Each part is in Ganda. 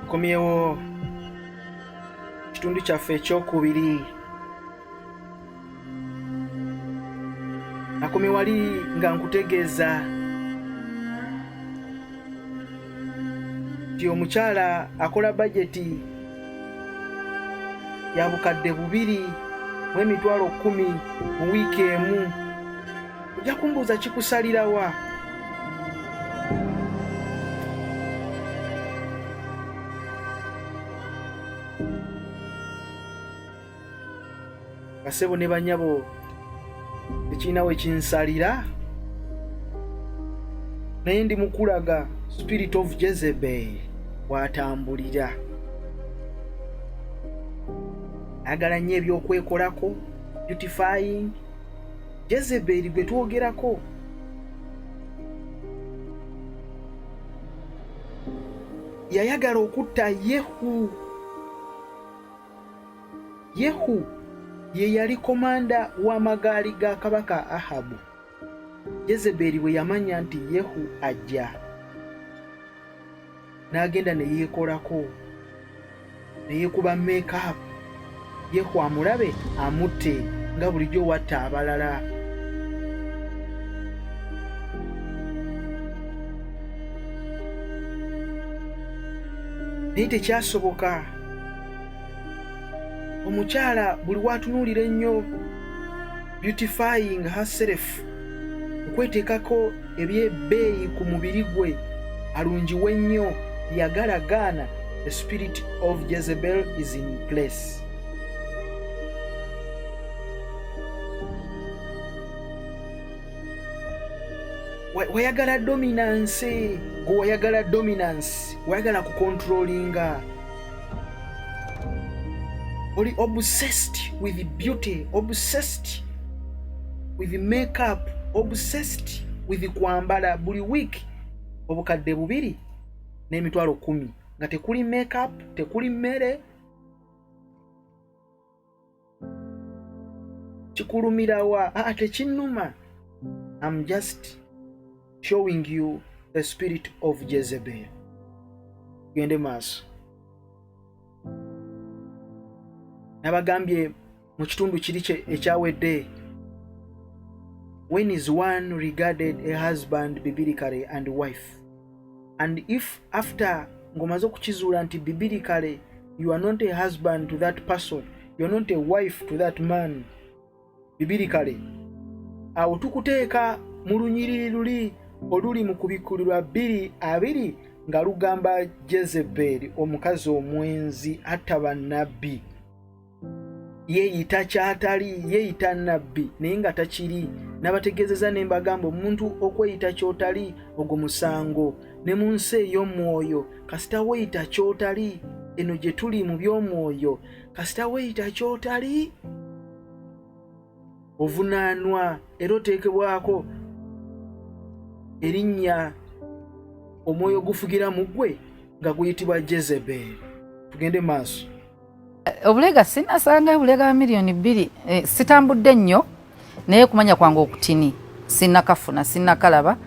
Komyewo kitundu kyaffe ekyokubiri. Nakomye wali nga nkutegeeza nti omukyala akola bajeti ya bukadde 2,10,000 mu wiiki emu. Ojja kumbuuza kikusalirawa? Basebo ne banyabo ekirina we kinsalira, naye ndi mukulaga spirit of Jezbel bw'atambulira. Ayagala nnyo ebyokwekolako, beautifying. Jezebel gwe twogerako yayagala okutta Yehu. Yehu ye yali komanda w'amagaali ga kabaka Ahabu. Jezebel bwe yamanya nti Yehu ajja, n'agenda ne yeekolako, ne yeekuba make-up. Yehu amulabe amutte nga bulijjo watta abalala. Naye tekyasoboka. Omukyala buli watunuulira ennyo beautifying herself, okweteekako ebyebbeeyi ku mubiri gwe alungiwe ennyo, yagala gaana. The spirit of Jezebel is in place. Wayagala dominance, wayagala dominance, wayagala kukontrolinga. Oli obsessed with beauty, obsessed with makeup, obsessed with kwambala buli week obukadde 2,10,000 nga tekuli makeup, tekuli mmere. Kikulumirawa? Tekinnuma. I'm just showing you the spirit of Jezebel. Gende maaso. Nabagambye mu kitundu kiri ekyawedde, when is one regarded a husband biblically and wife, and if after ngomaze okukizuula nti biblically you are not a husband to that person, you are not a wife to that man biblically, awo tukuteeka mu lunyiriri luli oluli mu kubikkulirwa 2:2 nga lugamba Jezebel, omukazi omwenzi atta bannabbi. Yeeyita kyatali, yeeyita nnabbi naye nga takiri. Nabategeezeza ne mbagamba omuntu okweyita kyotali ogwo musango. Ne mu nsi ey'omwoyo kasita weeyita kyotali, eno gye tuli mu by'omwoyo, kasita weeyita kyotali ovunaanwa era oteekebwako erinnya omwoyo gufugira mu ggwe nga guyitibwa Jezebel. Tugende maaso. Obulega sinasanga obulega wa milioni 2. Sitambudde nnyo naye kumanya kwange okutini sinnakafuna, sinnakalaba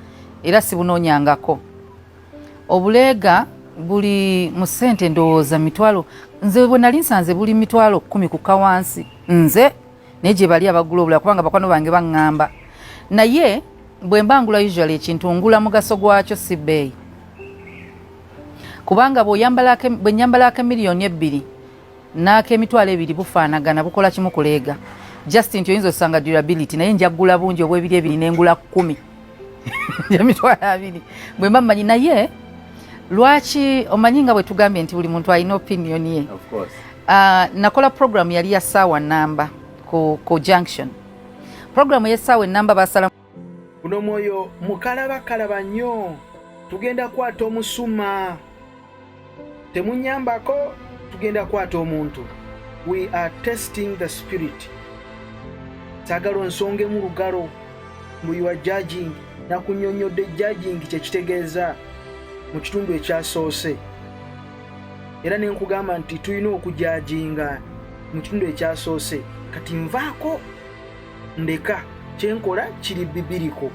era sibunoonyangako. Obulega buli mu ssente ndowooza mitwalo, nze bwe nali nsanze buli mitwalo 10 ku kawansi nze naye gye bali abagula obulala kubanga bakwano bange baŋŋamba. Naye bwe mbangula usually ekintu ngula mugaso gwakyo si bbeeyi, kubanga bwe nyambalako milioni 2 n'akemitwalo 2 bufaanagana, bukola kimu kuleega. Just nti oyinza osanga durability naye njagula bungi obwebiri 2 n'engula 10 emitwalo 2 bwe mba mmanyi. Naye lwaki omanyi nga bwe tugambye nti buli muntu alina opinion ye. Of course. Nakola program yali ya ssaawa namba ku junction. Program y'essaawa namba basala guno mwoyo mukalabakalaba nnyo, tugenda kwata omusuma, temunyambako, tugenda kwata omuntu. We are testing the spirit. Saagala onsonge mu lugalo mbu you are judging. Nakunyonyodde judging kyekitegeeza mu kitundu ekyasoose, era ne nkugamba nti tulina okujajinga mu kitundu ekyasoose. Kati nvaako ndeka kyenkola kiri bibiriko.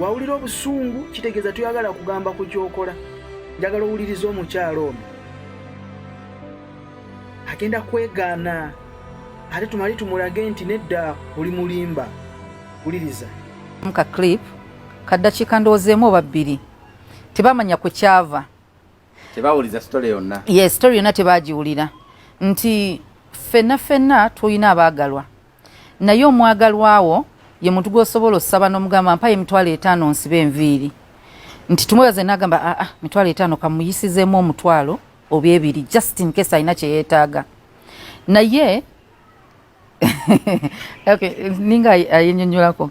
Wawulira obusungu kitegeeza tuyagala kugamba ku kyokola. Njagala owuliriza omukyalo ono agenda kwegaana ate tumali tumulage nti nedda oli mulimba. Wuliriza muka clip kaddakiika ndowoozeemu oba bbiri tebamanya ku kyava, tebawuliza story yonna. Yes, story yonna tebagiwulira nti ffenna tulina abaagalwa naye omwagalwawo ye muntu gw'osobola osaba n'omugamba mpayo emitwalo 5 nsibe enviiri nti tumwebaze n'agamba mitwalo 5 kamuyisizeemu omutwalo oba 2 just in case alina kye yeetaaga naye okay, ninga ayennyonnyolako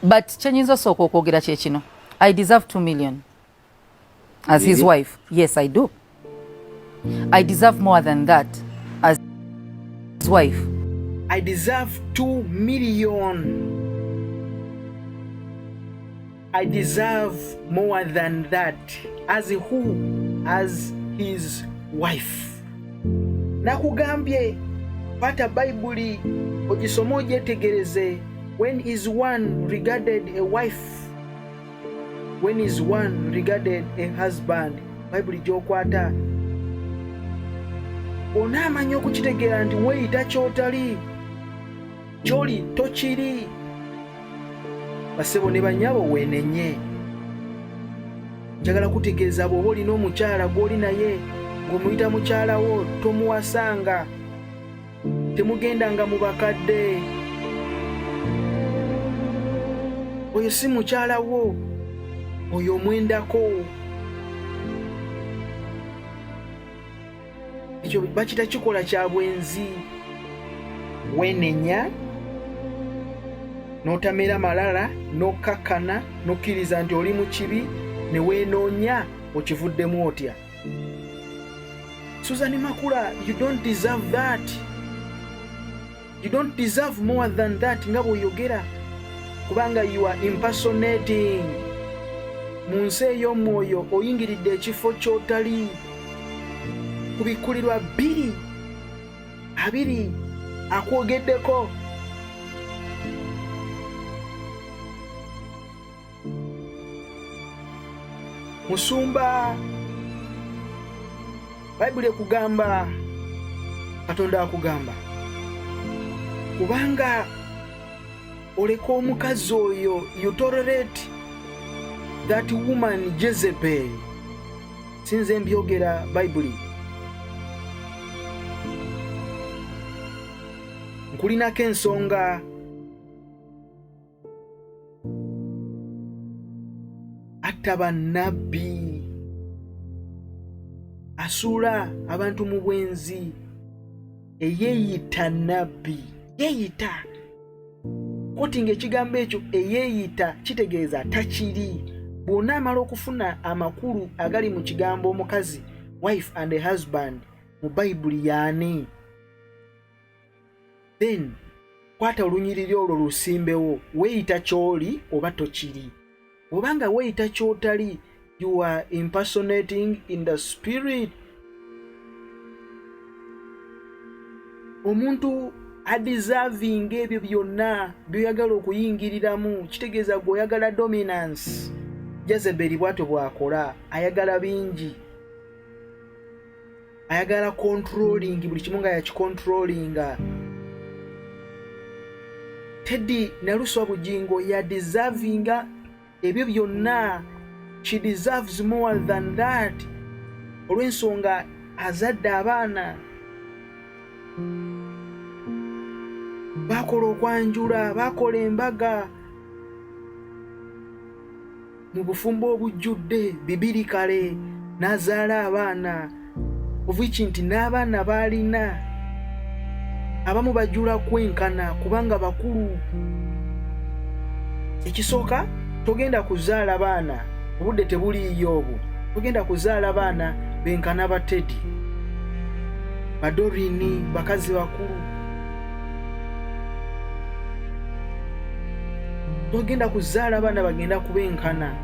but kyenyinza osooka okwogera kye kino I deserve 2 million as his wife. Yes, I do. I deserve more than that as his wife. I deserve 2 million. I deserve more than that as who? As his wife. Nakugambye pata Baibuli ogisoma ogyetegereze. When is one regarded a wife? When is one regarded a husband? Baibuli gyokwata onaamanya okukitegeera nti weeyita kyotali kyoli tokiri. Basebo ne banyabo weenenye. Njagala kutegeeza bw'oba olina omukyala gw'oli naye ng'omuyita mukyala wo tomuwasanga, temugendanga mu bakadde. Oyo si mukyala wo, oyo omwendako. Ekyo bakita kikola kya bwenzi. Weenenya n'otamera malala n'okkakkana n'okkiriza nti oli mu kibi ne weenoonya okivuddemu otya. Suzan Makula, you don't deserve that. You don't deserve more than that nga bw'oyogera kubanga you are impersonating. Mu nsi ey'omwoyo oyingiridde ekifo ky'otali. Ku bikkulirwa 2 akwogeddeko. Musumba Baibuli ekugamba, Katonda akugamba kubanga oleka omukazi oyo, you tolerate that woman Jezbel. Sinze mbyogera Baibuli. Nkulinako ensonga. Atta bannabbi, asuula abantu mu bwenzi, eyeeyita nabbi. Yeeyita koti ng'ekigambo ekyo eyeeyita kitegeeza takiri. Bw'onaamala okufuna amakulu agali mu kigambo omukazi, wife and a husband mu Bayibuli yaani, then kwata olunyiriri olwo lusimbewo. Weeyita ky'oli oba tokiri. Obanga weeyita ky'otali, you are impersonating in the spirit. Omuntu adeserving ebyo byonna by'oyagala okuyingiriramu, kitegeeza gw'oyagala dominance. Jezebeli bw'atyo bw'akola, ayagala bingi, ayagala controlling, buli kimu nga yakicontrollinga. Teddy naluswa Bugingo ya deservinga ebyo byonna. She deserves more than that. Olw'ensonga azadde abaana, bakola okwanjula, bakola embaga mu bufumbo obujjudde, bibiri kale n'azaala abaana, oviki nti n'abaana baalina abamu bajjula kwenkana kubanga bakulu. Ekisooka, togenda kuzaala baana obudde tebuliiyo obwo, togenda kuzaala baana benkana ba Teddy, badorini, bakazi bakulu. Togenda kuzaala baana bagenda kubenkana.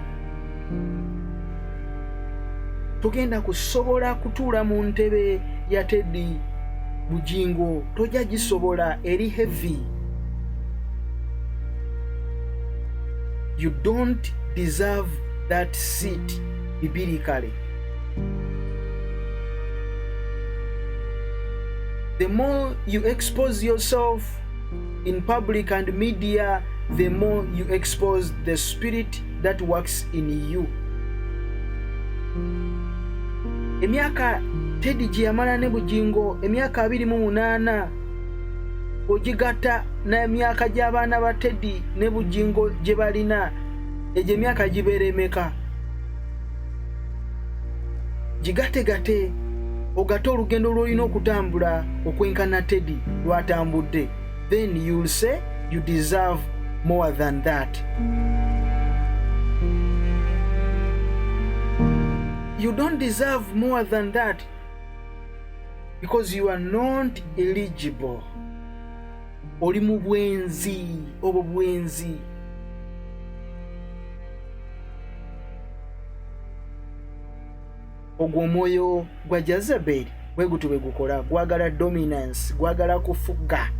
Togenda kusobola kutuula mu ntebe ya Teddy Bugingo, tojja gisobola, eri heavy. You don't deserve that seat bibirikale. The more you expose yourself in public and media, the more you expose the spirit that works in you. Emyaka Teddy gye yamala ne Bugingo, emyaka 28, ogigatta n'emyaka gy'abaana ba Teddy ne Bugingo gye balina, egyo emyaka gibeera emeka? Gigategate ogate olugendo lw'olina okutambula okwenkana Teddy lw'atambudde. Then you'll say you deserve more than that. You don't deserve more than that because you are not eligible. Oli mu bwenzi, obwo bwenzi. Ogwo omwoyo gwa Jezbel bwe gutu bwe gukola, gwagala dominance, gwagala kufuga.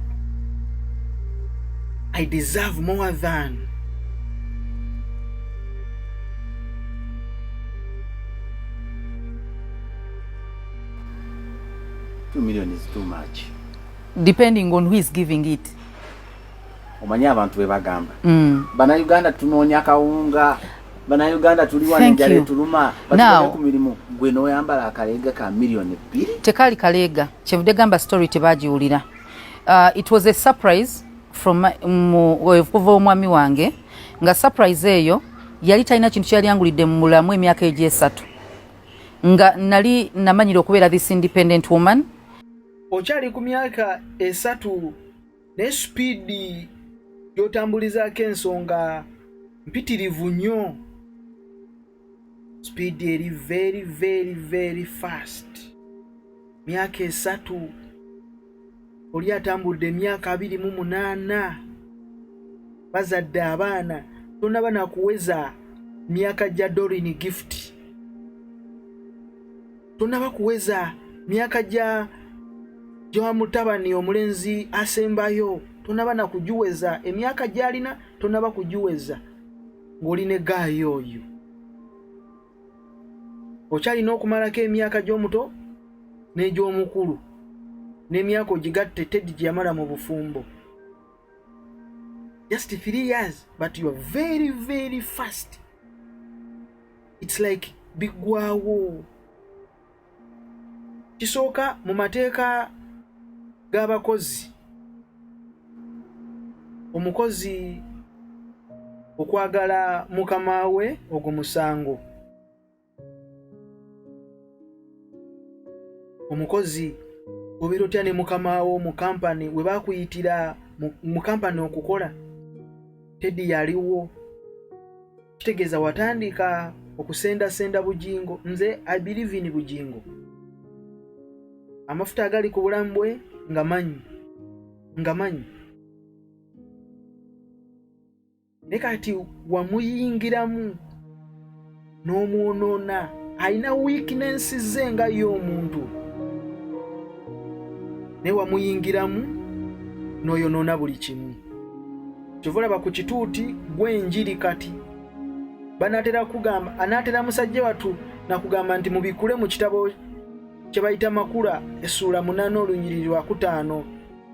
I deserve more than. $2 million is too much. Depending on who is giving it. Omanya abantu we bagamba. Bana Uganda tunoonya kawunga. Bana Uganda tuliwa njale tuluma. Batuleka ku mirimu. Gwe noyambala akalega ka $2 million. Tekali kalega. Kyevudde gamba story tebagiwulira. It was a surprise from okuva omwami wange. Nga surprise eyo yali talina kintu kyali angulidde mu mulamu emyaka egy'esatu. Nga nali namanyira okubeera this independent woman. Okyali ku myaka esatu ne speed yotambulizaako ensonga mpitirivu nnyo. Speed eri very very very fast. Myaka esatu oli atambudde emyaka 28, bazadde abaana, tonnaba nakuweza myaka gya Dorini gift, tonnaba kuweza myaka gya mutabani omulenzi asembayo, tonnaba nakugiweza emyaka gy'alina, tonnaba kugiweza ng'oli ne gaayo oyo. Okyalina okumalako emyaka gy'omuto n'egy'omukulu n'emyaka ogigatte Teddy gye yamala mu bufumbo. Just 3 years, but you are very very fast. It's like bigwawo. Kisooka mu mateeka g'abakozi, omukozi okwagala mukama we ogwo musango. Omukozi obeera otya ne mukama wo mu kampani we bakuyitira mu kampani okukola. Teddy yaliwo, kitegeeza watandika okusenda Bugingo. Nze I believe in Bugingo. Amafuta agali ku bulamu bwe ngamanyi. Ne kati wamuyingiramu n'omwonoona, alina weakness ze nga y'omuntu, ne wamuyingiramu n'oyonoona buli kimu. Kyova ku kituuti gw'enjiri kati banaatera kugamba, anaatera musajja watu nakugamba nti mubikule mu kitabo kye bayita Makula asuula 8 olunyiriri 5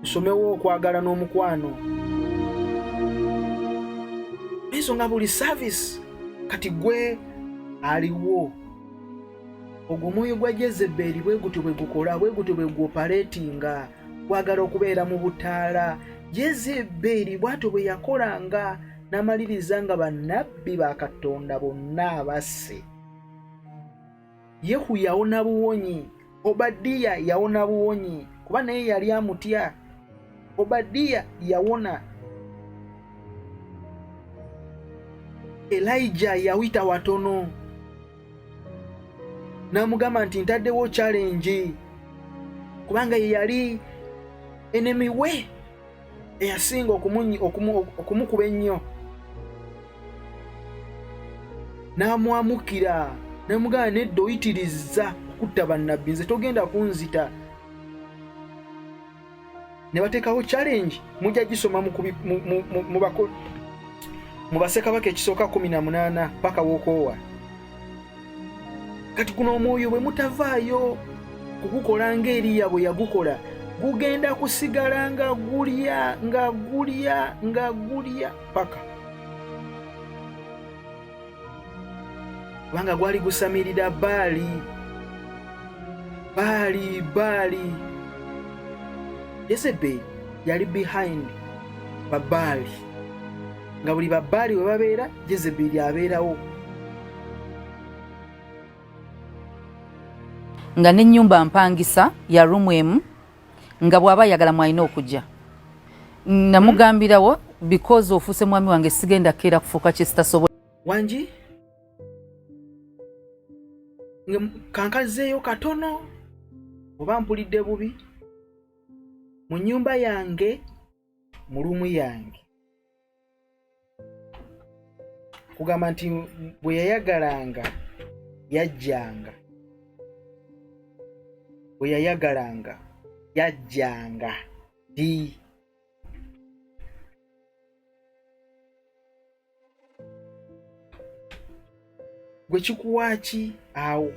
nsomewo okwagala n'omukwano. Ensonga buli service kati gwe aliwo. Ogwo omwoyo gwa Jezebel bwe gutu bwe gukola, bwe gutu bwe guoperatinga, gwagala okubeera mu butaala. Jezebel bw'atyo bwe yakolanga n'amaliriza nga bannabbi ba Katonda bonna abasse. Yehu yawona buwonyi, Obadiya yawona buwonyi kuba naye yali amutya. Obadiya yawona. Elijah yawita watono n'amugamba nti ntaddewo challenge kubanga ye yali enemy we eyasinga okumukuba ennyo. N'amwamukira n'amugamba nedda oyitirizza okutta bannabbi, nze togenda kunzita. Ne bateekawo challenge mujja gisoma mu Bassekabaka ekisooka 18 paka wokoowa. Kati guno omwoyo bwe mutavaayo kugukola ng'Eriya bwe yagukola, gugenda kusigala nga gulya paka kubanga gwali gusamirira Baali. Jezebel yali behind Baali, nga buli Baali we babeera Jezebel abeerawo. Nga n'ennyumba mpangisa ya room emu nga bw'aba ayagala mwalina okujja. Namugambirawo because ofuuse mwami wange sigenda keera kufuuka kyesitasobola. Wangi kankazeeyo katono oba mpulidde bubi mu nnyumba yange mu lumu yange. Kugamba nti bwe yayagalanga yajjanga. Bwe yayagalanga yajjanga di. Gwe kikuwaaki awo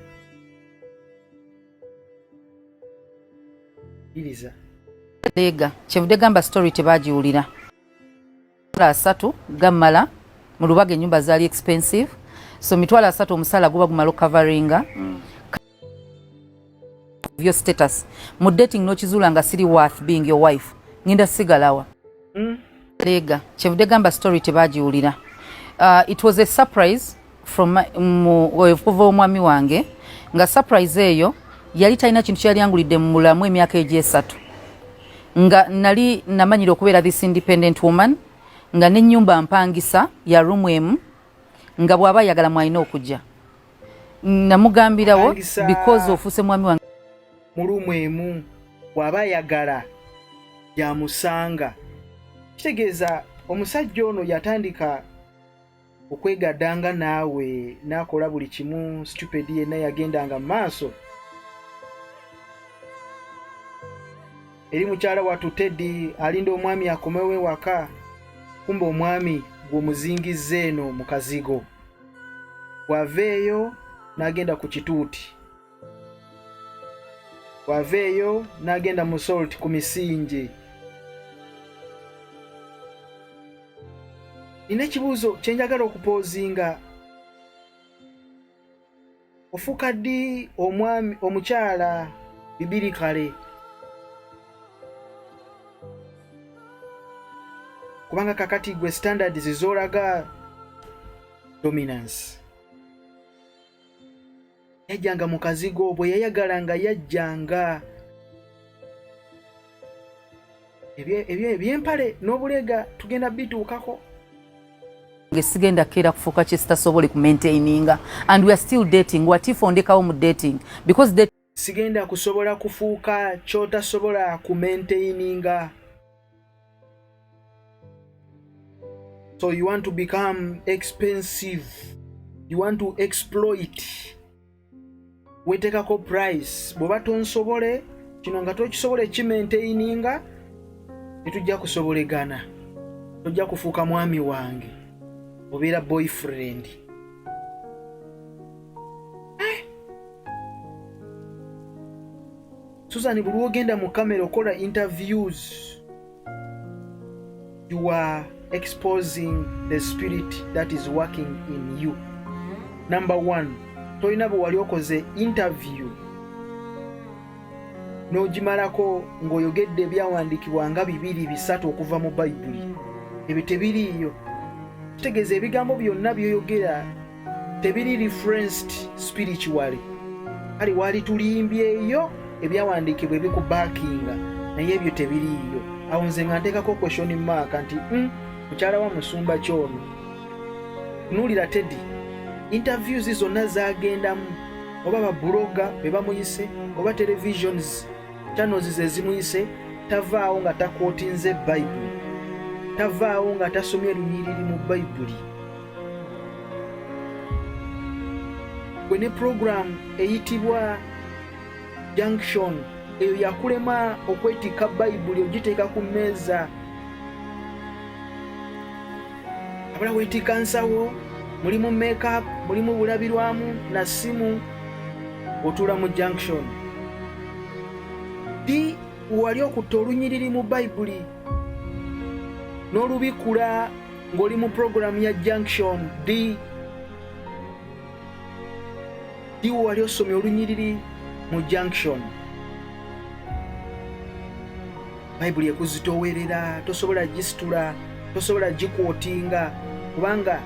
iriza lega kyevudde gamba story tebagiwulira. 3 gammala mu Lubaga ennyumba zaali expensive, so 3 omusala guba gumala coveringa your status mu dating n'okizuula nga siri worth being your wife, ngenda sigalawa. Lega kyevudde gamba story tebagiwulira. It was a surprise from okuva omwami wange, nga surprise eyo yali talina kintu kyali angulidde mu mulamu emyaka egy'esatu, nga nali namanyira okubeera this independent woman, nga n'ennyumba mpangisa ya room emu, nga bw'aba ayagala mwalina okujja. Namugambirawo because ofuuse mwami wange mu room emu bw'aba ayagala yamusanga. Kitegeeza omusajja ono yatandika okwegaddanga naawe n'akola buli kimu, stupid yenna yagendanga mu maaso. Eri mukyala wattu Teddy alinda omwami akomewo ewaka, kumbe omwami gw'omuzingizza eno mu kazigo. Bw'aveeyo n'agenda ku kituuti, bw'aveeyo n'agenda mu salt ku misinje. Nina ekibuuzo kye njagala okupoozinga. Ofuuka ddi omwami omukyala bibiri kale? Kubanga kakati gwe standards zolaga dominance. Yajjanga mu kazigo, bwe yayagalanga yajjanga. Ebyempale n'obulega tugenda bituukako. Sigenda keera kufuuka kyesitasobola ku maintaininga, and we are still dating. What if ondekawo mu dating? Because sigenda kusobola kufuuka kyotasobola ku maintaininga. So you want to become expensive, you want to exploit, wetekako price. Bw'oba tonsobole kino nga tokisobole kimaintaininga, netujja kusobolegana, tojja kufuuka mwami wange, obeera boyfriend. Suzan, buli ogenda mu kamera okola interviews, you are exposing the spirit that is working in you. Number 1, toyina bwe wali okoze interview n'ogimalako ng'oyogedde ebyawandiikibwa nga 2-3 okuva mu Bayibuli. Ebyo tebiriiyo. Kitegeeza ebigambo byonna byoyogera tebiri referenced spiritually. Kale wali tulimbyeyo ebyawandiikibwa ebikubaakinga, naye ebyo tebiriiyo. Awo nze nga nteekako question mark nti mukyala wa musumba kyono. Tunuulira Teddy, interviews zonna zaagendamu, oba babloga be bamuyise, oba televisions channels ze zimuyise, tavaawo nga takwotinze Bible, tavaawo nga tasomye lunyiriri mu Bayibuli. Gwe ne program eyitibwa Junction, eyo yakulema okwetika Bayibuli ogiteeka ku mmeeza. Abala weetika nsawo, mulimu makeup, mulimu bulabirwamu na simu, otuula mu Junction. Di wali okutta olunyiriri mu bayibuli n'olubikula ng'oli mu programu ya junction D wali osomye olunyiriri mu junction. Bayibuli ekuzitoowerera, tosobola gisitula, tosobola gikwotinga, kubanga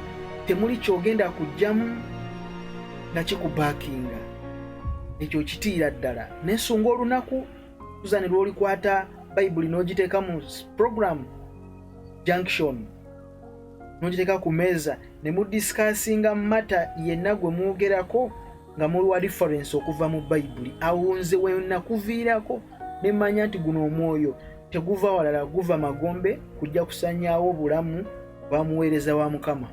temuli kyogenda kujjamu nga kikubaakinga. Ekyo kitiira ddala. Nesunga olunaku Suzan lw'olikwata bayibuli n'ogiteeka mu program junction, n'ogiteeka ku meeza ne mudisikasinga mata yenna gwe mwogerako nga muliwa reference okuva mu bayibuli. Awo nze we nakuviirako ne mmanya nti guno omwoyo teguva walala, guva Magombe kujja kusanyaawo obulamu bwamuweereza wa Mukama.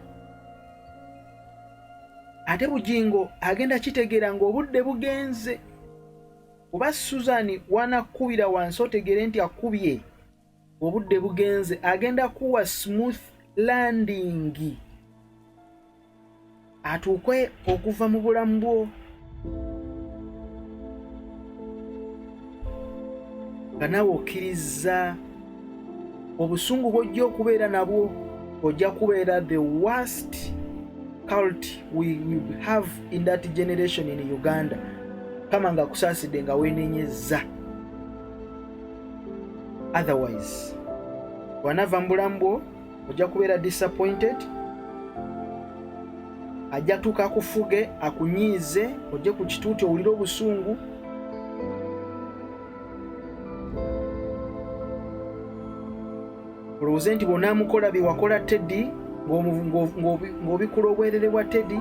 Ate Bugingo agenda kitegeera ng'obudde bugenze. Oba Suzan wanakubira wansi otegere nti akubye, obudde bugenze, agenda kuwa smooth landing atuuke okuva mu bulamu bwo nga nawe okkiriza. Obusungu bw'ojja okubeera nabwo ojja kubeera the worst cult we have in that generation in Uganda. Kama nga kusaasidde nga weenenyezza. Otherwise wanava mu bulamu bwo ojja kubeera disappointed. Ajja tuuka akufuge akunyiize, ojje ku kituuti owulire obusungu. Olowooze nti bw'onaamukola bye wakola Teddy ng'obikula obwerere bwa Teddy,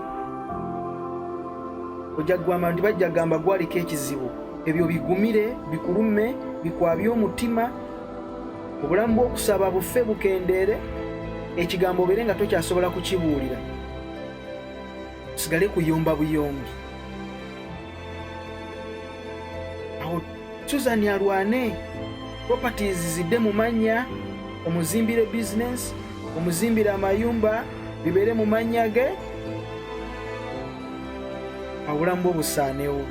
ojja kugamba nti bajja gamba gwaliko ekizibu. Ebyo bigumire, bikulume, bikwabye omutima. Obulamu bw'okusaba bufe bukendeere, ekigambo obeere nga tokyasobola kukibuulira, osigale kuyomba buyombi. Awo Suzan alwane, properties zidde mu mannya, omuzimbire business, omuzimbire amayumba bibeere mu mannya ge, obulamu bwe busaanewo.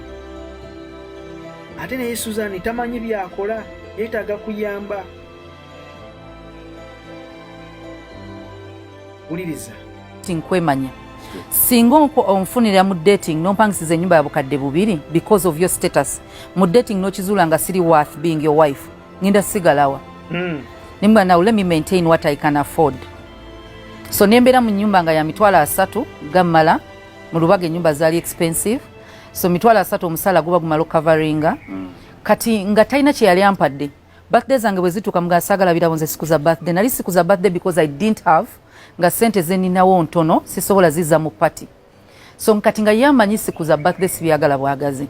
Ate naye Suzan tamanyi byakola, yeetaaga kuyamba. Wuliriza tinkwemanya singa onfunira mu dating nompangisiza ennyumba ya bukadde bubiri because of your status mu dating nokizuula nga siri worth being your wife, ngenda sigalawa. Nimba now let me maintain what I can afford. So nembeera mu nyumba nga ya mitwalo 3 gammala, mu Lubaga ennyumba zaali expensive, so mitwalo 3 omusala guba gumala okukavaringa. Kati nga talina kye yali ampadde, birthday zange bwe zituuka mga saagala birabo nze siku za birthday, nali siku za birthday because I didn't have nga sente zeninawo ntono sisobola ziza mu party. So nkati nga yamanyi siku za birthday sibyagala bwagazi.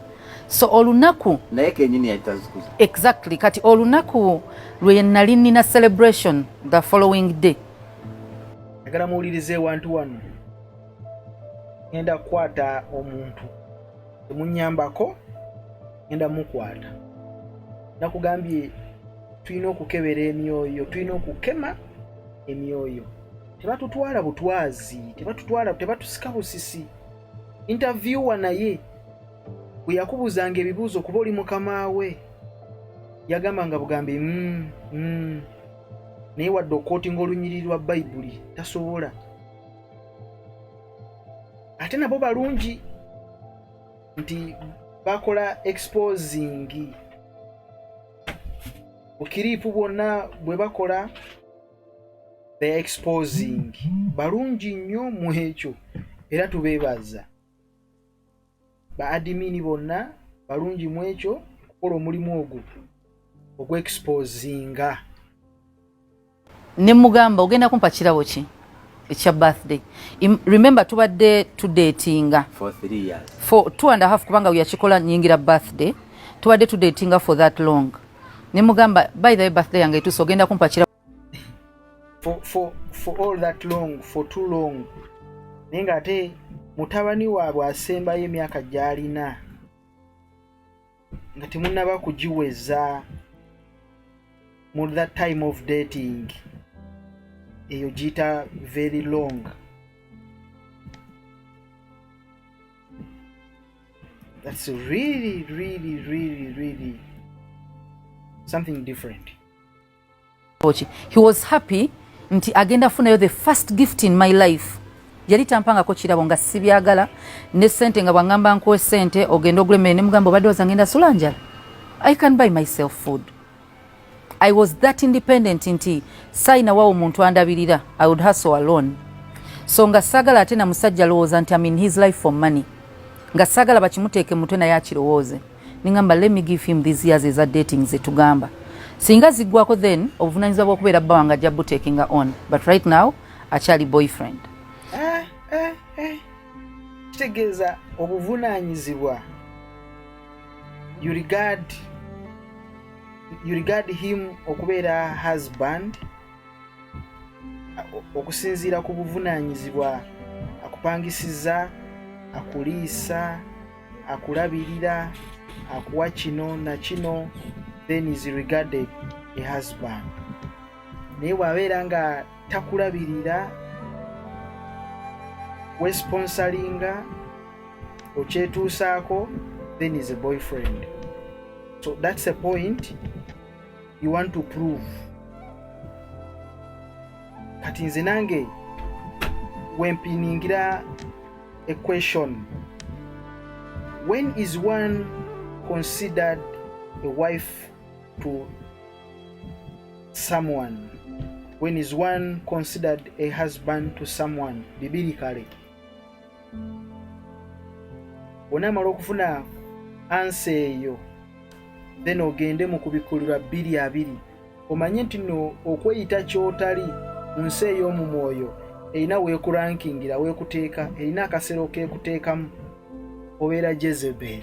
So olunaku naye kenyini yatazikuza exactly, kati olunaku lwe nali nina celebration the following day. Agala muwulirize wantu wano, ngenda kukwata omuntu temunyambako, ngenda mukwata. Nakugambye tulina okukebera emyoyo, tulina okukema emyoyo. Tebatutwala butwazi, tebatusika busisi. Interviewer naye bwe yakubuuzanga ebibuuzo kuba oli mukama we, yagambanga bugambi naye wadde okootinga olunyiriri lwa bayibuli tasobola. Ate nabo balungi nti bakola exposing. Bukiriipu bwonna bwe bakola the exposing, balungi nnyo mu ekyo, era tubeebaza. Ba admin bonna balungi mu ekyo okukola omulimu ogwo ogw'exposinga. Ne mugamba ogenda kumpa kirabo ki ekya birthday. Remember tubadde tudatinga for 3 years, for 2.5 kubanga yakikola nyingira birthday, tubadde tudatinga for that long. Ne mugamba by the way birthday yange etuuse ogenda kumpa kirabo for all that long, for too long. Naye nga ate mutabani waabwe asembayo emyaka gy'alina nga temunnaba kugiweza mu that time of dating, eyo giyita very long. That's really something different. He was happy nti agenda funayo the first gift in my life. Yali tampangako kirabo nga sibyagala ne sente nga bwangamba nkuwe sente ogenda oguleme ne mugambo badde ozangenda sulanjala. I can buy myself food. I was that independent nti saina wao muntu andabirira. I would hustle alone. So nga sagala ate na musajja lowooza nti I'm in his life for money. Nga sagala bakimuteeke mutwe naye akirowooze. Ningamba let me give him these years as a dating ze tugamba. Singa ziggwako then obuvunaanyizibwa bw'okubeera bba wange ajja butekinga on. But right now akyali boyfriend. Kitegeeza obuvunaanyizibwa you regard him okubeera husband okusinziira ku buvunaanyizibwa akupangisiza, akuliisa, akulabirira, akuwa kino na kino, then is regarded a husband. Naye bw'abeera nga takulabirira, wesponsoringa, okyetuusaako, then is a boyfriend. So that's a point you want to prove. Kati nze nange wempiningira a question, when is one considered a wife to someone? When is one considered a husband to someone biblically? Onamala okufuna answer eyo, then ogende mu kubikulirwa 2:2 omanye nti no okweyita kyotali mu nsi ey'omu mwoyo erina weekurankingira, weekuteeka, erina akasero keekuteekamu, obeera Jezebel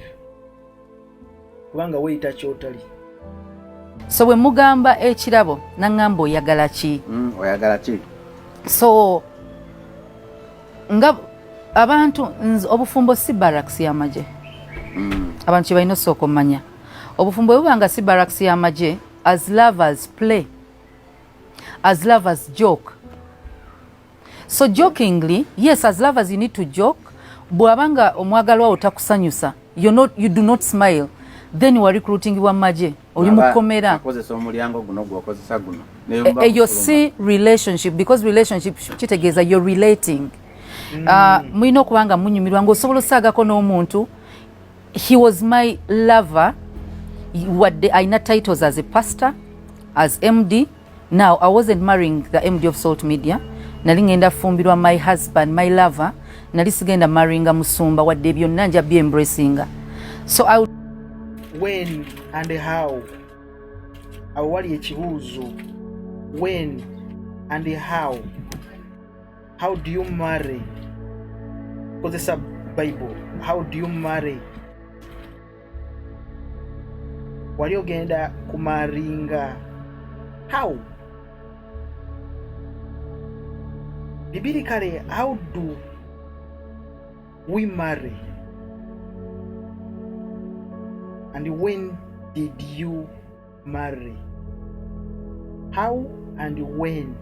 kubanga weyita kyotali. So bwe mugamba ekirabo naŋŋamba oyagala ki? Oyagala ki? So nga abantu obufumbo si barracks y'amagye. Abantu kye balina osooka omanya obufumbo bwebanga si barracks y'amagye, as lovers play, as lovers joke. So jokingly, yes, as lovers you need to joke. Bwabanga omwagalwa otakusanyusa, you do not smile, then you are recruiting wa maje oli mukomera akozesa omulyango guno gwokozesa guno you see relationship, because relationship kitegeeza you're relating. Mulina okubanga munyumirwa ng'osobola osaagako n'omuntu. He was my lover. Wadde ayina titles as a pastor, as MD. Now I wasn't marrying the MD of Salt Media. Nali ngenda fumbirwa my husband, my lover. Nali sigenda marryinga musumba wadde byonna nja bi embracinga. So I would... When and how? Awali ekibuuzo. When and how? How do you marry? Kozesa Bible. How do you marry? Wali ogenda kumaringa. How? Biblically, how do we marry? And when did you marry? How and when?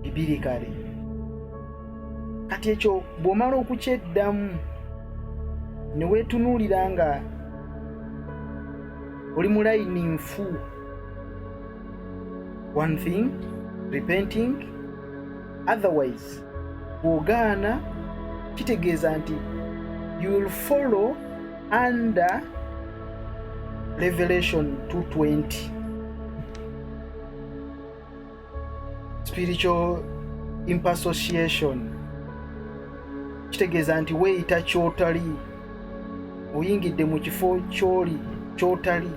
Biblically. Kati ekyo bw'omala okukyeddamu ne weetunuulira nga oli mu layini nfu. One thing, repenting. Otherwise, bw'ogaana kitegeeza nti you will follow under Revelation 2:20. Spiritual impersociation. Kitegeeza nti weeyita kyotali, oyingidde mu kifo kyotali.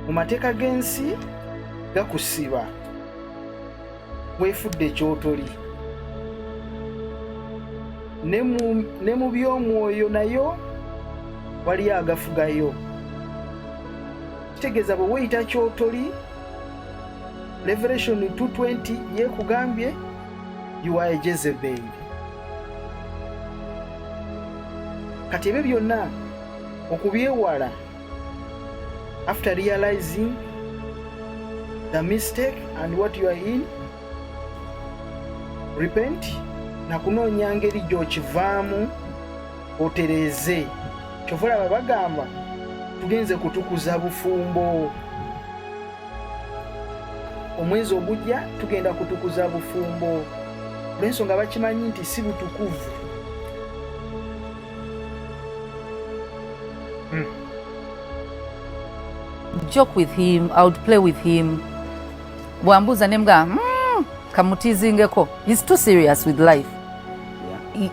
Mu mateeka g'ensi gakusiba, weefudde kyotoli. Ne mu by'omwoyo nayo waliyo agafugayo. Kitegeeza bwe weeyita kyotoli, Revelation 2:20 yeekugambye you are a Jezebel. Kati ebyo byonna okubyewala, after realizing the mistake and what you are in, repent na kunoonya ngeri gy'okivaamu otereze. Kyova olaba bagamba tugenze kutukuza bufumbo. Omwezi ogujja tugenda kutukuza bufumbo. Olw'ensonga bakimanyi nti si butukuvu. Joke with him, I would play with him. Bwambuza ne mga kamutizingeko. He's too serious with life.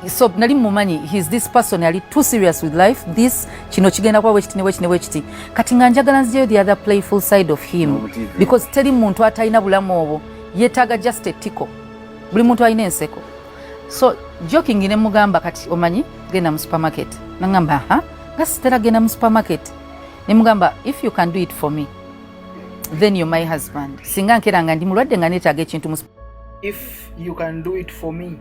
So nali mumanyi he's this person ali too serious with life. This kino kigenda kwa wekiti. Kati nga njagala nziyo the other playful side of him. Because teri muntu atalina bulamu obwo yetaaga just a tickle. Buli muntu alina enseko. So joking ne mugamba kati omanyi genda mu supermarket. Nangamba gasitera genda mu supermarket. Ne mugamba if you can do it for me then you're my husband. Singa nkeranga ndi mulwadde nga netaaga ekintu mu if you can do it for me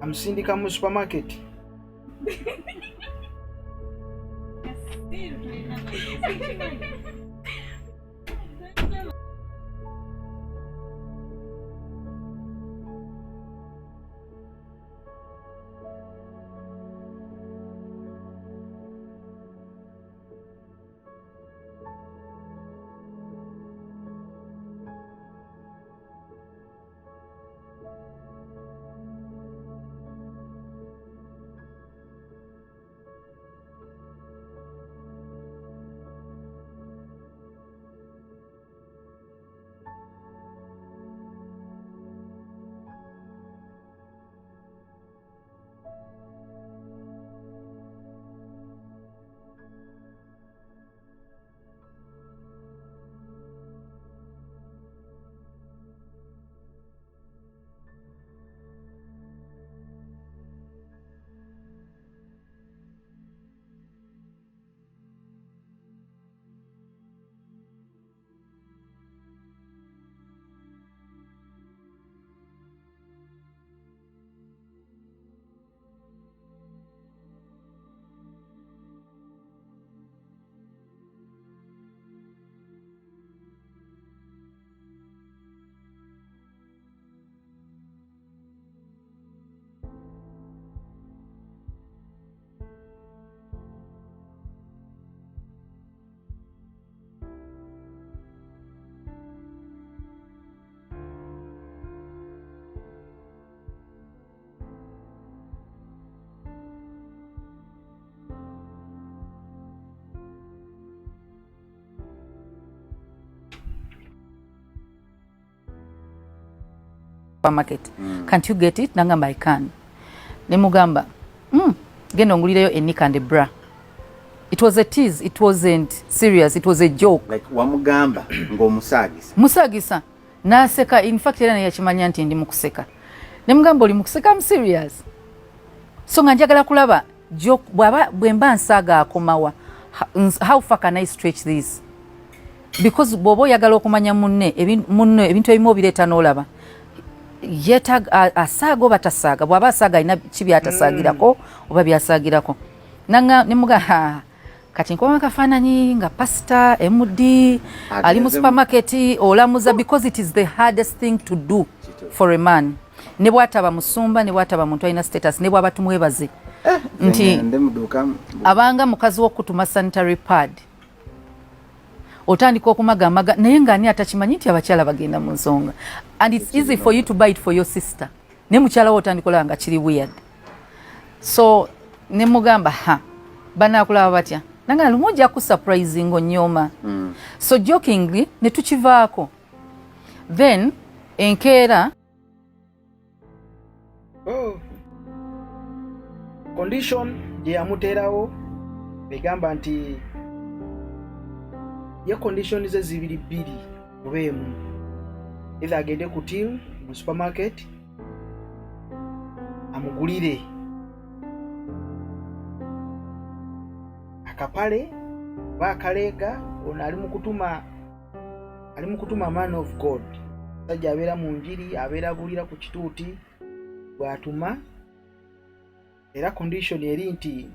amusindika mu supermarket. Supermarket. Can't you get it? Nangamba I can. Ne mugamba genda ongulireyo enika and a bra. It was a tease, it wasn't serious, it was a joke. Like wamugamba ng'omusagisa. Musagisa. Naseka, in fact era yakimanya nti ndi mukuseka. Ne mugamba oli mukuseka, I'm serious. So nga njagala kulaba joke bwemba nsaga akomawa. How far can I stretch this? Because bobo yagala okumanya munne ebintu ebimu bireeta n'olaba. Asaaga oba tasaaga. Bw'aba asaaga alina kibi atasaagirako oba byasaagirako. Nanga ne muga kati nkoma kafaananyi nga pastor MD ali mu supermarket olamuza, because it is the hardest thing to do for a man. Ne bwataba musumba, ne bwataba muntu alina status, ne bwaba tumwebaze nti abanga mukazi w'okutuma sanitary pad otandika okumagamaga naye nga ani atakimanyi nti abakyala bagenda mu nsonga, and it's easy for you to buy it for your sister. Ne mukyala wo otandika olaba nga kiri weird. So ne mugamba banaakulaba batya nanga lumujja ku surprising onyoma. So jokingly ne tukivaako. Then enkeera condition gye yamuteerawo begamba nti ye condition ze zibiri bbiri oba emu, either agende ku till mu supermarket amugulire akapale bakaleega, ono ali mu kutuma man of God, sajja abeera mu njiri, abeera agulira ku kituuti bw'atuma, era condition eri nti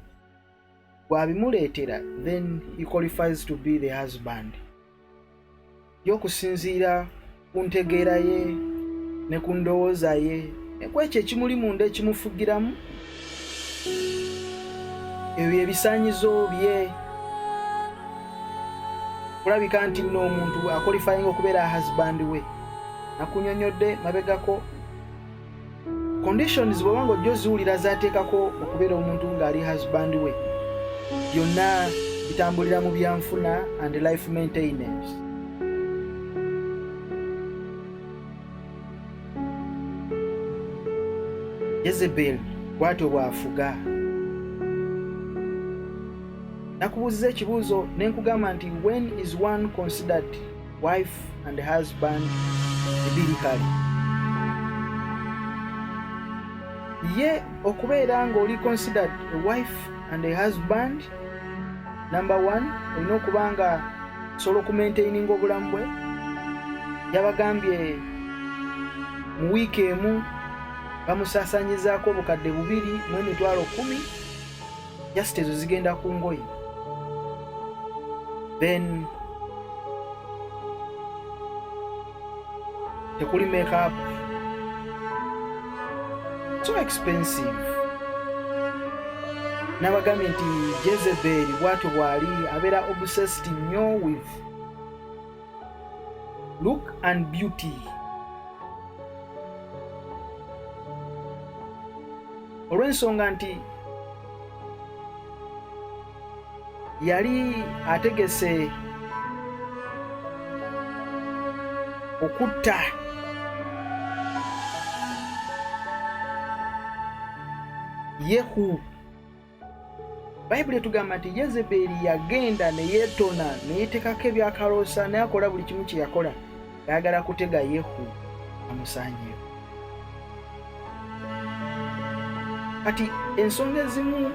bw'abimuleetera then he qualifies to be the husband. Y'okusinziira ku ntegeera ye ne ku ndowooza ye ne ku ekyo ekimuli munda ekimufugiramu ebyo ebisaanyizo bye kulabika nti nno omuntu akwalifyinga okubeera husband we. Nakunyonyodde mabegako conditions bw'oba ng'ojja oziwulira zaateekako okubeera omuntu ng'ali husband we, byonna bitambulira mu byanfuna and life maintenance. Jezebel bw'atyo bw'afuga. Nakubuuziza ekibuuzo ne nkugamba nti when is one considered wife and husband biblically? Ye okubeera ng'oli considered a wife and a husband, number one, olina okuba nga osobola okumaintaininga obulamu bwe. Yabagambye mu wiiki emu bamusaasaanyizaako obukadde 2,010,000 just ezo zigenda ku ngoye. Then tekuli makeup, so expensive. Nabagambye nti Jezebel bw'atyo bw'ali abeera obsessed nnyo with look and beauty. Olw'ensonga nti yali ategese okutta Yehu. Bayibuli etugamba nti Jezebeli yagenda ne yeetona ne yeetekako ebyakaloosa naye akola buli kimu kye yakola ayagala kutega Yehu amusaanyeewo. Kati ensonga ezimu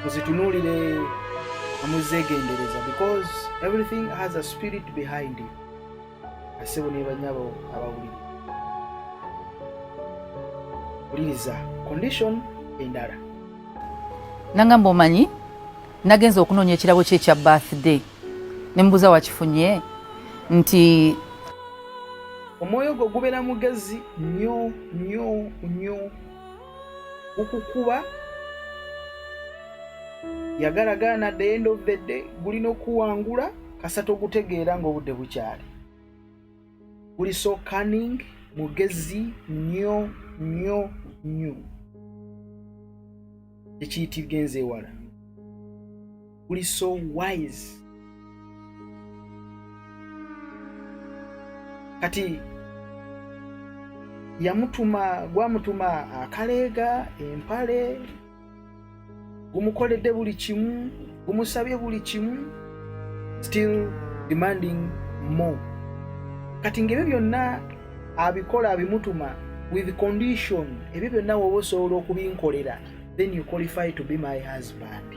muzitunuulire amuzeegendereza because everything has a spirit behind it. Asebo ne banyabo abawulira. Uliriza condition endala. Nangamba omanyi nagenza okunoonya ekirabo kye kya birthday ne mbuuza wakifunye nti omwoyo gwo gubeera mugezi nnyo nnyo nnyo okukuba yagalagana at the end of the day gulina okuwangula kasata ogutegeera ng'obudde bukyali. Guli so cunning, mugezi nnyo nnyo nnyo. Ekiyitigenza ewala. Guli so wise. Kati gwamutuma akaleega, empale, gumukoledde buli kimu, gumusabye buli kimu, still demanding more. Kati ng'ebyo byonna abikola abimutuma with condition, ebyo byonna woba osobola okubinkolera, then you qualify to be my husband.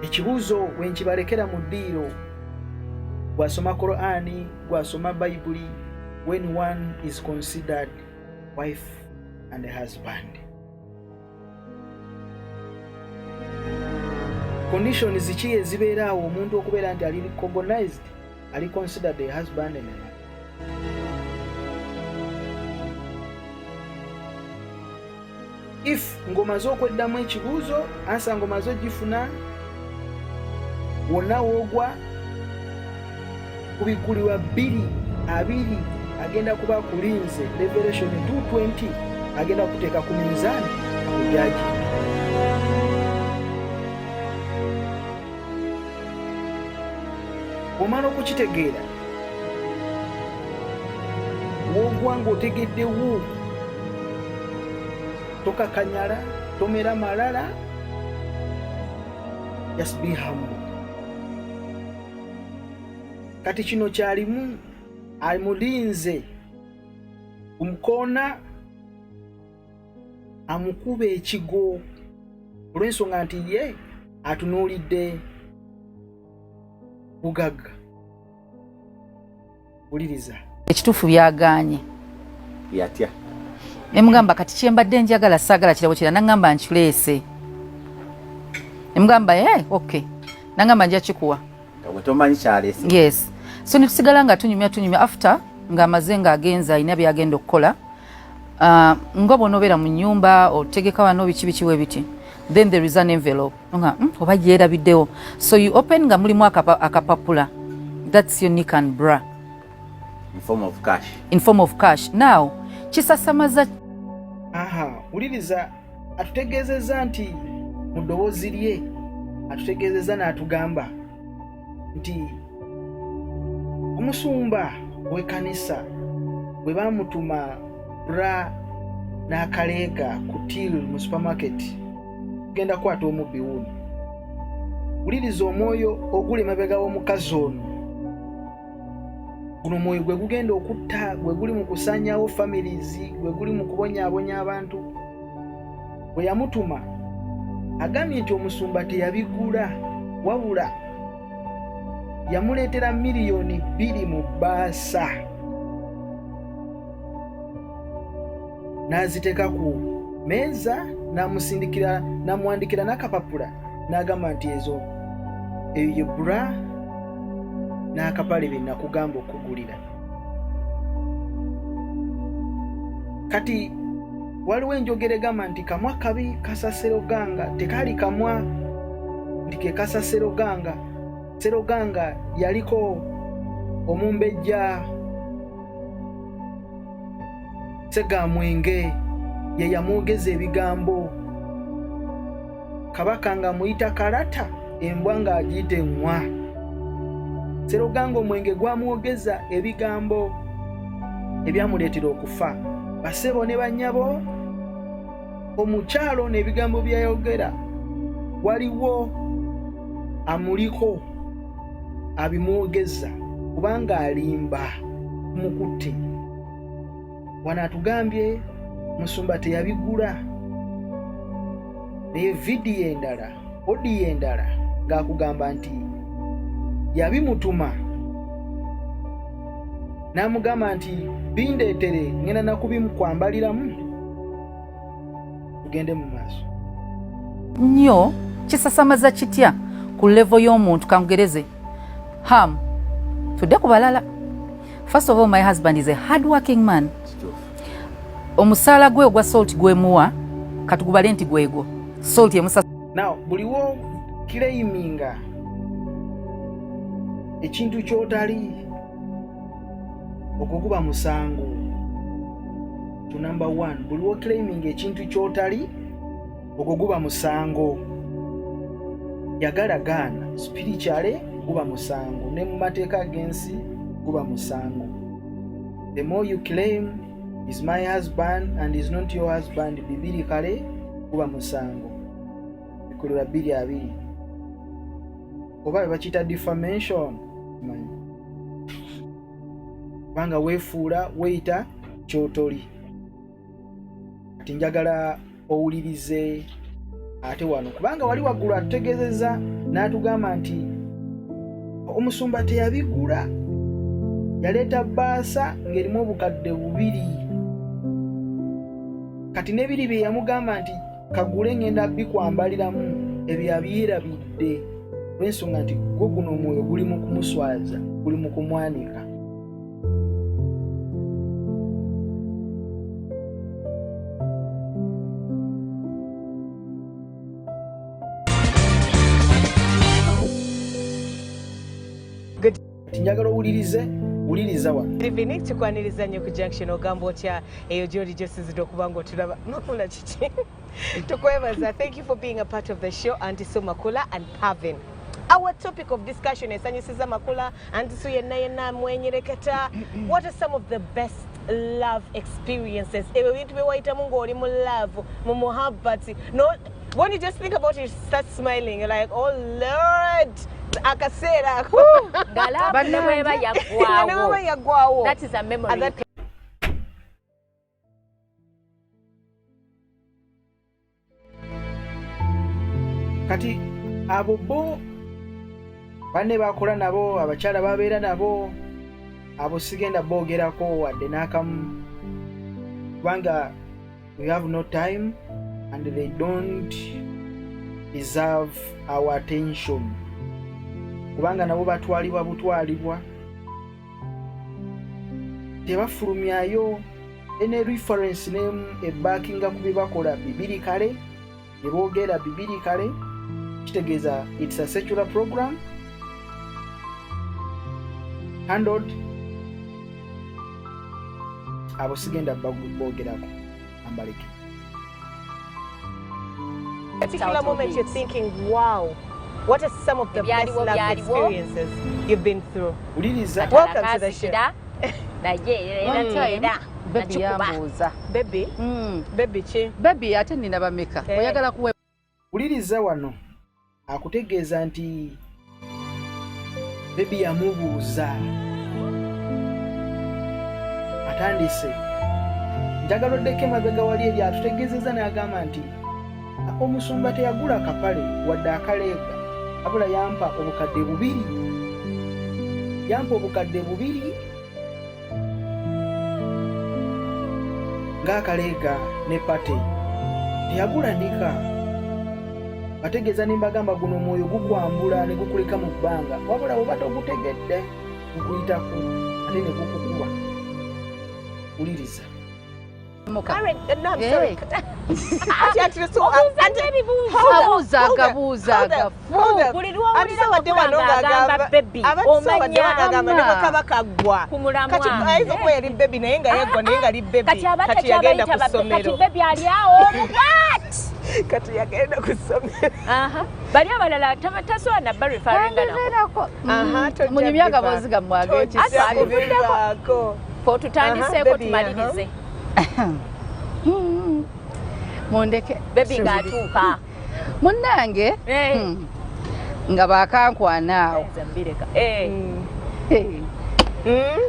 Ekibuuzo wenkibalekera mu ddiiro, gwasoma Qur'ani, gwasoma Bayibuli, when one is considered wife and a husband. Conditions ziki ezibeeraawo omuntu okubeera nti ali recognized, ali considered a husband and a wife. If ngomaze okweddamu ekibuuzo, ansa ngomaze ogifuna, wonna woogwa kubigulirwa 2:20 agenda kuba kulinze Revelation 2:20 agenda kuteeka ku minzaani akujaji. Omala okukitegeera woogwa ng'otegeddewo, tokakanyala, tomera malala, just be humble. Kati kino kyalimu amulinze umukoona amukuba ekigo olw'ensonga nti ye atunuulidde bugagga. Uliriza ekituufu byagaanye yatya nemugamba kati kyembadde njagala saagala kirabo kira, nangamba nkireese. Nemugamba okay, nangamba nja kikuwa tomanyi kyaleese. Yes, so nitusigala nga tunyumya after ng'amaze ng'agenza alina byagenda okukola. nga bw'onobeera mu nnyumba otegeka wano biki webiti, then there is an envelope nga oba gyerabiddewo, so you open nga mulimu akapapula, that's your nick and bra in form of cash. Now kisasamaza wuliriza atutegeezezza nti mu ddoboozi lye atutegeezezza n'atugamba nti omusumba w'ekanisa bwe baamutuma bra n'akaleega ku till mu supermarket kugenda kukwata omubbi wuuni, wuliriza omwoyo oguli mabega w'omukazi ono, guno omwoyo gwe gugenda okutta, gwe guli mu kusaanyawo families, gwe guli mu kubonyaabonya abantu. Bwe yamutuma agambye nti omusumba teyabigula wabula yamuleetera miliyoni 2 mu bbaasa n'aziteeka ku meeza, n'amuwandikira n'akapapula n'agamba nti eyo bra n'akapale bye nakugamba okugulira. Kati waliwo enjogera egamba nti kamwa kabi kasasero ganga, tekaali kamwa nti ke kasasero ganga. Seroganga yaliko omumbejja Segamwenge ye yamwogeza ebigambo, kabaka nga muyita kalata, embwa nga agiyita emmwa. Seroganga omwenge gwamwogeza ebigambo ebyamuleetera okufa. Basebo ne bannyabo, omukyalo n'ebigambo byayogera, waliwo amuliko abimwogeza kubanga alimba mukutte. Wano atugambye musumba teyabigula, naye vidiyo endala, odiyo endala ng'akugamba nti yabimutuma, n'amugamba nti bindeetere ngenda nakubimukwambaliramu. Tugende mu maaso. Nnyo kisasamaza kitya ku level y'omuntu kangereze tudde ku balala. First of all, my husband is a hard-working man. Omusaala gwe ogwa salt gwemuwa katugubale nti gwego salt emusa. Now buliwo claiminga ekintu kyotali, ogwo guba musango. To number 1, buliwo claiming ekintu kyotali, ogwo guba musango. Yagala gaana spiritually guba musango, ne mu mateeka agensi guba musango. The more you claim is my husband and is not your husband, bibirikale guba musango. Bikolera 2:2 oba bakita defamation, banga weefuula weeyita kyotoli. Kati njagala owulirize ate wano, kubanga wali waggulu atutegeezezza n'atugamba nti omusumba teyabigula, yaleeta bbaasa ng'erimu obukadde 2. Kati n'ebiri bye yamugamba nti kagule ngenda bikwambaliramu, ebyo abyerabidde, olw'ensonga nti gwo guno omwoyo guli mu kumuswaza, guli mu kumwanika. Njagala owuliriza wano. Livini tukwaniriza nnyo ku junction ogamba otya eyo gy'oli gy'osizidde okuba ng'otulaba. Makula kiki? Tukwebaza. Thank you for being a part of the show, Auntie Suzan Makula and Pavin. Our topic of discussion is Suzan Makula, Auntie Su yenna mwenyereketa. What are some of the best love experiences? Ewe bintu bewaitamu ng'oli mu love, mu muhabbati. No, when you just think about it, you start smiling. You're like, oh Lord. Akaseera ako banne bweba yagwawo. That is a memory. Kati abo bo banne bakola nabo, abakyala babeera nabo, abo sigenda boogerako wadde n'akamu, kubanga we have no time and they don't deserve our attention. Kubanga nabo batwalibwa butwalibwa, tebafulumyayo ene reference name ebackinga ku bibakola bibiri kale ne boogera bibiri kale kitegeeza it's a secular program handled abo sigenda boogerako ambaleke. Particular moment you're thinking, wow, what are some of the best love experiences you've been through? Welcome to the show. Baby yambuuza. Baby? Baby chi? Baby ate nina bameka. Oyagala kuwe. Uliriza wano akutegeeza nti baby yamubuuza atandise njagala oddeko emabega wali eri atutegeezezza n'agamba nti omusumba teyagula kapale wadde akaleega abula yampa obukadde bubiri ng'akaleega ne pate teyagula nika ategeeza nimbagamba guno omwoyo gukwambula ne gukuleka mu bbanga wabula bwe bata ogutegedde gukuyitako ate ne gukukuba. Uliriza. No, I'm sorry. Kati yagenda kusomera. Bali abalala tasoana barifaringa nako. Munyi byaga boziga mwage Asako. Ko tutandiseko tumalirize. Mondeke baby ngatuuka. Munnange nga bakankwanaawo.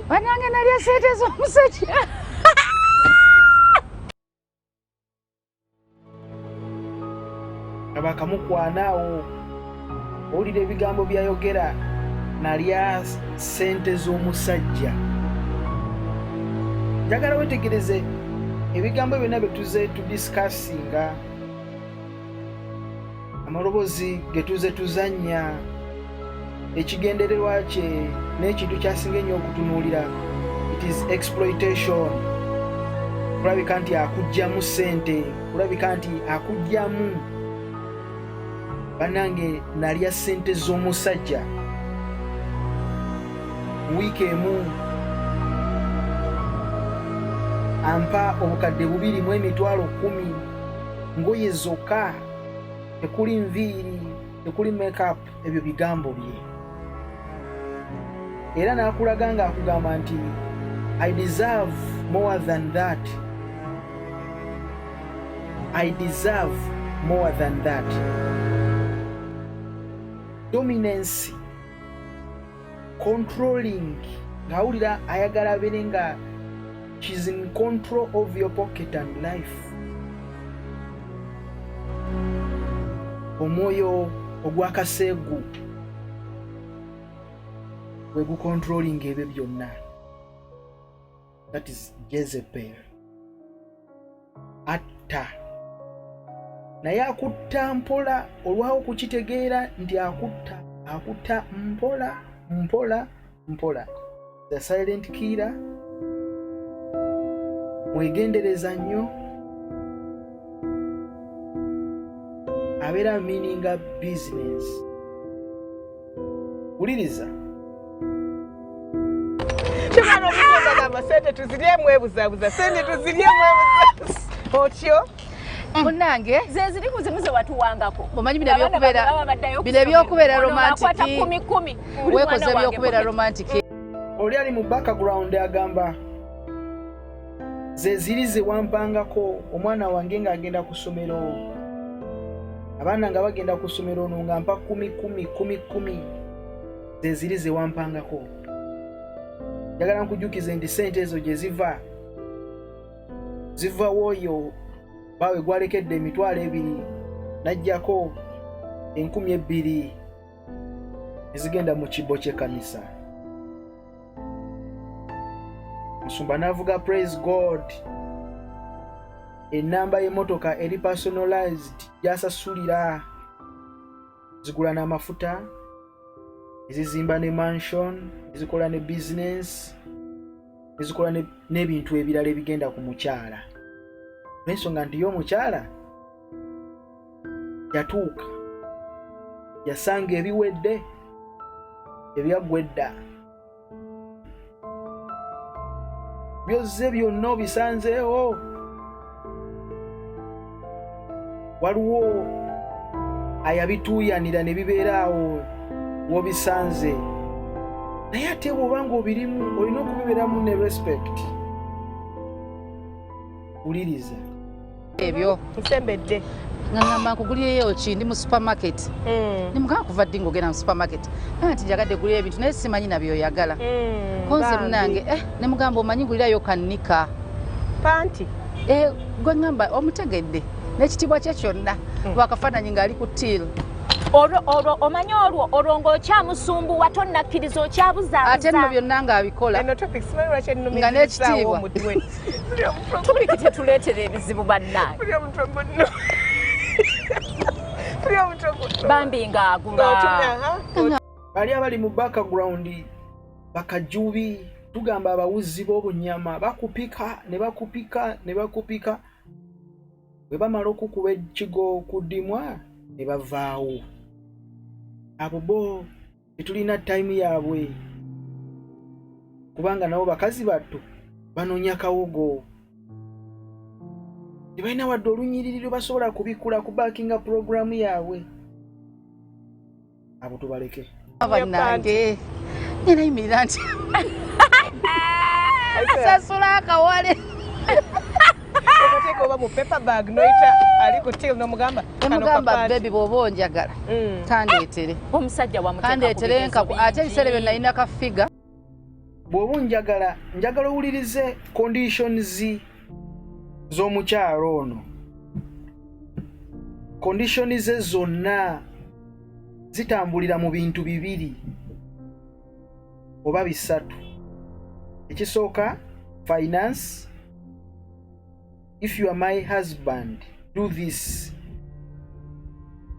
Banange nalya sente z'omusajja. Abakamukwanaawo owulira ebigambo byayogera nalya sente z'omusajja. Njagala wetegereze ebigambo byonna bye tuze tudisikasinga, amaloboozi ge tuze tuzannya, ekigendererwa kye n'ekintu kyasinga ennyo okutunuulira, it is exploitation. Kulabika nti akuggyamu sente, kulabika nti akuggyamu. Bannange nalya sente z'omusajja wiiki emu ampa obukadde 2,010 ngoye zokka, tekuli nviiri, tekuli makeup, ebyo bigambo bye. Era n'akulaga nga akugamba nti I deserve more than that. I deserve more than that. Dominance, controlling, ngawulira ayagala abeere nga she's in control of your pocket and life. Omwoyo ogwakaseegu gwe gucontrolling ebyo byonna. That is Jezbel. Atta. Naye akutta mpola, olwawo kukitegeera nti akutta mpola. The silent killer. Mwegendereza nnyo. Abeera meaninga business. Uliriza. Kimano bigamba sente tuziryemu ebuzabuza. Sente tuziryemu ebuzabuza. Otyo. Munnange zeziri muzimuze watuwangako. Omanyi bino ebyokubeera romantic. Weekoze ebyokubeera romantic. Oli ali mu background agamba zezirize wampangako omwana wange ng'agenda ku ssomero. Abaana nga bagenda ku ssomero ono nga mpa 10. Zezirize wampangako. Njagala nkujjukize nti sente ezo gye ziva wooyo bawe gwalekedde 2,000 najjako 2,000 ezigenda mu kibbo ky'ekanisa. Musumba n'avuga praise God. Enamba y'emmotoka eri personalized gy'asasulira. Zigula n'amafuta, ezizimba ne mansion, ezikola ne business. ezikola n'ebintu ebirala ebigenda ku mukyala n'ensonga nti y'omukyala yatuuka yasanga ebiwedde ebyaggwedda byozze byonna obisanzeewo waliwo ayabituuyanira ne bibeeraawo wobisanze naye ate bw'obanga obirimu olina okubibeeramu ne respect. Wuliriza ebyo nsembedde ngamba nkugulireyo ki ndi mu supermarket nimugamba kuva ddi ng'ogenda mu supermarket nti njagadde gulira ebintu naye simanyi nabyoyagala konze munange ne mugamba omanyi gulirayo kannika panti gwe ngamba omutegedde n'ekitibwa kye kyonna lwakafaananyi ng'ali ku till olwo omanyi olwo ng'okyamusumbuwa tonnakkiriza okyabuzaabuza ate nno byonna ng'abikola nga n'ekitiibwa tupiki tetuleetera ebizibu bannange bambi ng'agula bali abali mu background bakajubi tugamba abawuzi b'obunyama bakupika ne bakupika bwe bamala okukuba ekigo kuddimwa ne bavaawo abo bo tetulina time yaabwe kubanga nabo bakazi battu banoonya kawogo tebalina wadde olunyiririro basobola kubikula ku backinga programu yaabwe abo tubaleke bannange nenayimirira nti sasula akawale oba mu paper bag noita ali ku till no mugamba emugamba baby bw'oba onjagala kandeetere omusajja kandeetere ate ebiseera byo nalina kafiga bw'oba njagala owulirize conditions z'omukyalo ono conditions ze zonna zitambulira mu bintu bibiri oba bisatu. Ekisooka finance. If you are my husband, do this.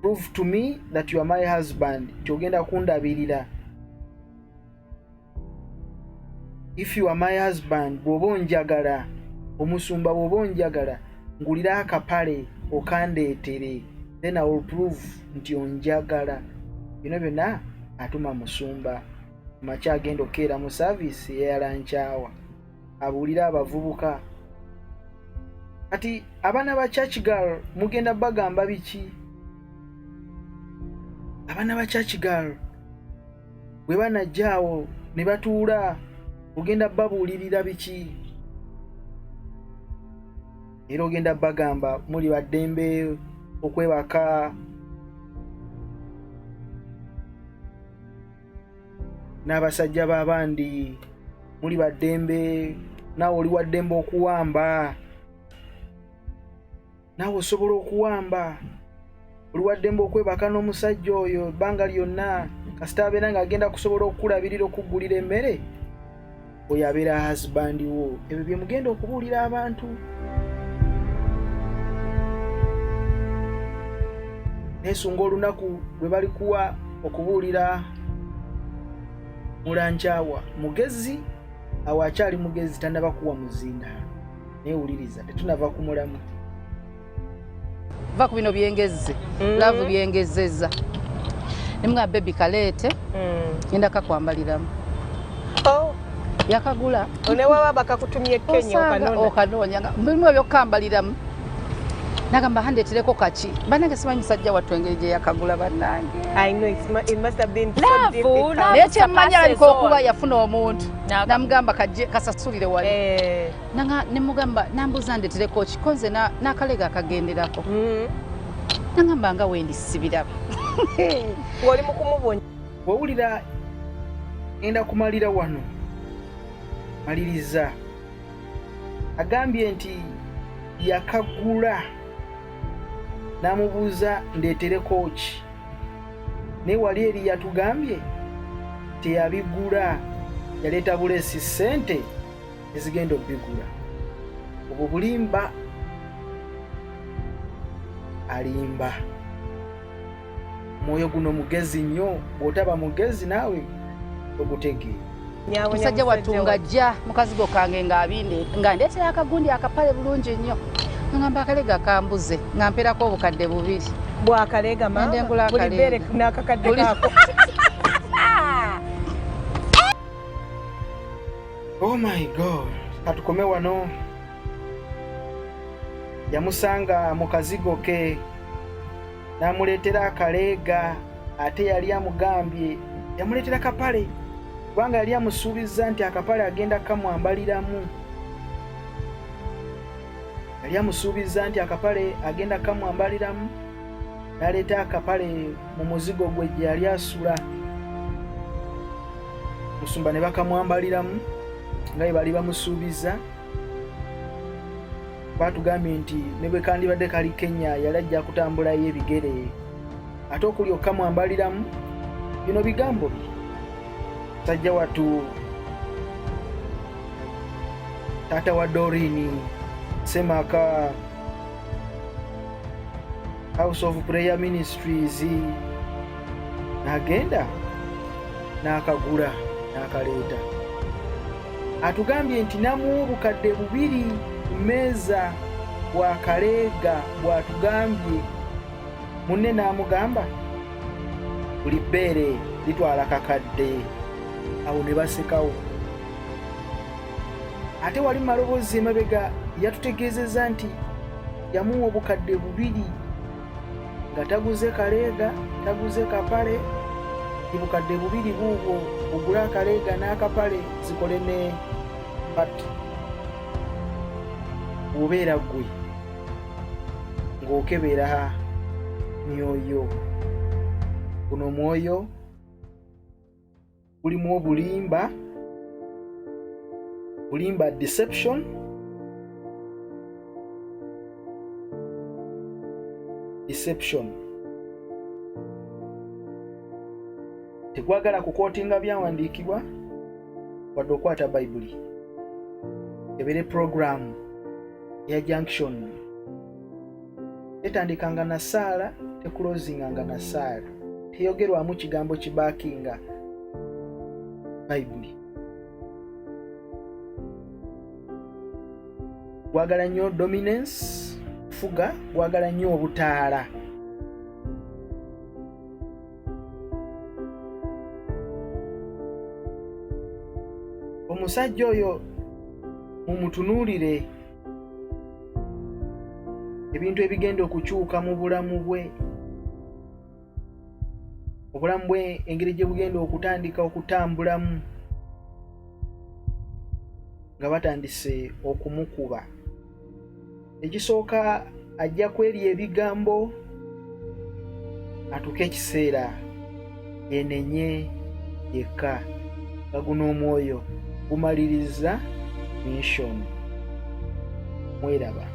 Prove to me that you are my husband. Kyogenda kundabirira. If you are my husband, bw'oba onjagala, omusumba bw'oba onjagala, ngulira akapale okandeetere. Then I will prove nti onjagala. Bino byonna atuma musumba. Makya agenda okeera mu service eyalanchawa. Abuulira abavubuka. Ati abana ba church girl mugenda bagamba biki? Abana ba church girl bwe banajjaawo ne batuula ogenda babuulirira biki? Era ogenda bagamba muli baddembe okwebaka n'abasajja b'abandi, muli baddembe naawe oli waddembe okuwamba, naawe osobola okuwamba, oli waddembe okwebaka n'omusajja oyo ebbanga lyonna kasita abeera ng'agenda kusobola okukulabirira okuggulira emmere, oyo abeera husband wo. Ebyo bye mugenda okubuulira abantu. Nesunga olunaku lwe balikuwa okubuulira mulanchawa mugezi awo akyali mugezi tannaba kuwa muzinda. Neewuliriza tetunava kumulamu. Va ku bino byengezze laavu byengezezza nimugamba bebi kaleete ngenda kakwambaliramu. Yakagula one waba bakakutumye Kenya okanoonya mulimu ebyokukambaliramu. Nagamba handeetereko kaki bannange simanyi musajja wattu engeri gye yakagula bannange. I know it must have been so difficult. Naye kyemmanya alabika okuba yafuna omuntu namugamba kajje kasasulire wali nemugamba nambuuza ndeetereko ki konze n'akalega akagenderako. Nagamba nga wendisibirako wali mu kumubonya. Wawulira enda kumalira wano maliriza agambye nti yakagula namubuuza ndeetereko ki naye wali eri yatugambye teyabigula yaleeta bulesi ssente ezigenda obigula. Obwo bulimba alimba. Mwoyo guno mugezi nnyo, bw'otaba mugezi naawe ogutegeera. musajja wattu ng'ajja mu kazigo kange nga ndeetera akagundi akapale bulungi nnyo ngamba akalega kambuze nga mperako obukadde 2 bwakalega mama buli bere n'akakadde kako. Oh my God, katukome wano. Yamusanga mu kazigo ke n'amuleetera akaleega, ate yali amugambye yamuleetera kapale kubanga yali amusuubiza nti akapale agenda kamwambaliramu. Yali amusuubiza nti akapale agenda kamwambaliramu, n'aleeta akapale mu muzigo gwe gye yali asula. Musumba ne bakamwambaliramu nga bwe bali bamusuubiza. Batugambye nti ne bwe kandibadde kali Kenya yali ajja kutambulayo ebigere, ate okulya okamwambaliramu. Bino bigambo bye musajja wattu taata wa Dorini Semaka, House of Prayer Ministries, n'agenda n'akagula n'akaleeta. Atugambye nti namuwa obukadde 2 ku mmeeza bw'akaleega bw'atugambye. Munne n'amugamba buli bbeere litwala kakadde. Awo ne basekawo. Ate wali maloboozi emabega yatutegeezezza nti yamuwa obukadde 2 nga taguze kaleega, taguze kapale. Obukadde 2 buubwo ogula akaleega n'akapale zikole ne pati. Obeera gwe ng'okebera myoyo. Guno mwoyo gulimu obulimba, deception, tegwagala kukootinga byawandiikibwa wadde okwata Bayibuli. Ebere program ya junction etandikanga na saala, tekuloozinganga na saala, teyogerwamu kigambo kibaakinga Bayibuli. Gwagala nnyo dominance, fuga, gwagala nnyo obutaala. Omusajja oyo mumutunuulire ebintu ebigenda okukyuka mu bulamu bwe. Obulamu bwe engeri gye bugenda okutandika okutambulamu nga batandise okumukuba. Ekisooka ajja kweri ebigambo atuuke ekiseera yenenye yekka nga guno omwoyo gumaliriza mission. Mweraba.